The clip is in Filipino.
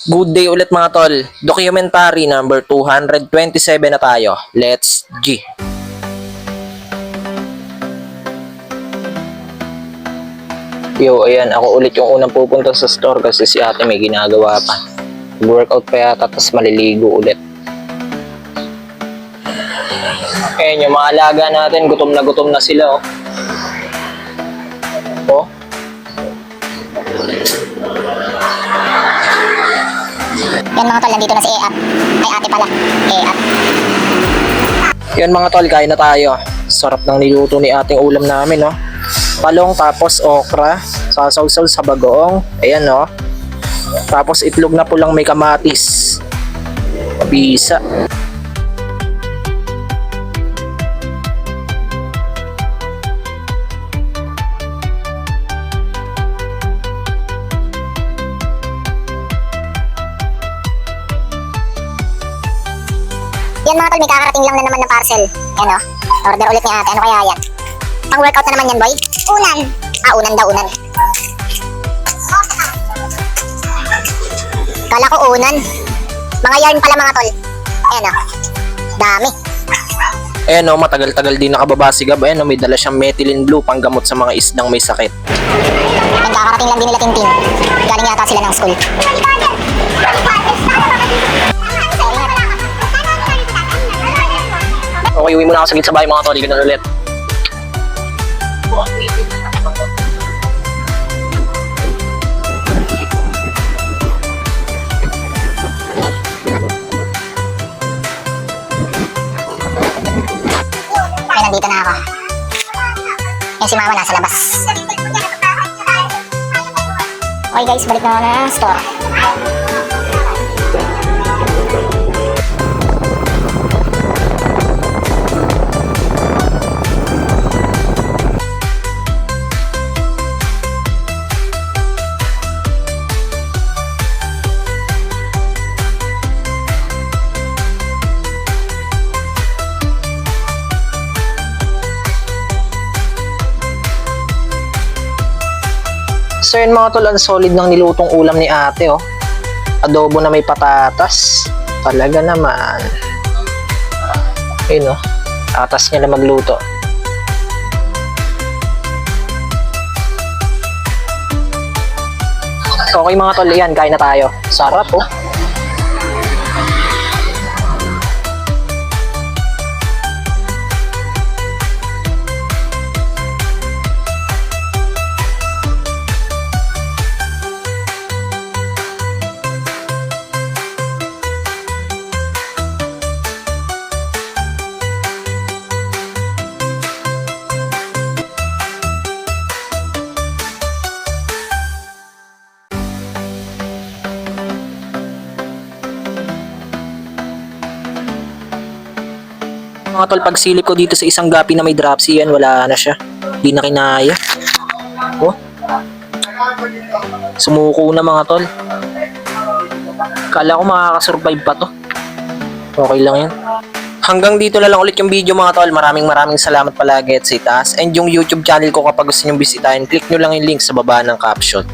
Good day ulit mga tol. Documentary number 227 na tayo. Let's G. Yo, ayan. Ako ulit yung unang pupunta sa store kasi si ate may ginagawa pa. Workout pa yata tapos maliligo ulit. Ayan yung mga alaga natin. Gutom na sila oh. Oh. Yan mga tol, nandito na si Eat. Ay, ate pala. Eat. Yan mga tol, kain na tayo. Sarap ng niluto ni ating ulam namin, no? Palong tapos okra, sasawsaw sa bagoong. Ayan, no? Tapos itlog na pulang may kamatis. Bisa. Yan mga tol, may kakarating lang na naman na parcel. Yan o. Order ulit ni ate. Ano kaya yan? Pang workout na naman yan, boy? Unan. Ah, unan daw, unan. Kala ko unan. Mga yarn pala mga tol. Ayan o. Dami. Ayan, no? Matagal-tagal din nakababa si Gab. Ayan, no? May dala siyang methylene blue panggamot sa mga isdang may sakit. Yan, kakarating lang din nila Tintin. Galing yata sila ng school. Okay, uwi muna ako saglit sa bahay mga tol. Ganun ulit. Ay, nandito na ako. Yan si mama nasa labas. Okay guys, balik na ako na store. So yun mga tol, ang solid ng nilutong ulam ni ate oh. Adobo na may patatas. Talaga naman. Ayun oh. Tatas niya na magluto. Okay mga tol, yan, kain na tayo. Sarap oh. Mga tol, pagsilip ko dito sa isang gapi na may dropsy, yan, wala na siya. Di na kinaya. Oh. Sumuko na mga tol. Kala ko makakasurvive pa to. Okay lang yan. Hanggang dito na lang ulit yung video mga tol. Maraming salamat palagi at sa itaas. And yung YouTube channel ko kapag gusto nyo bisitahin, click nyo lang yung link sa baba ng caption.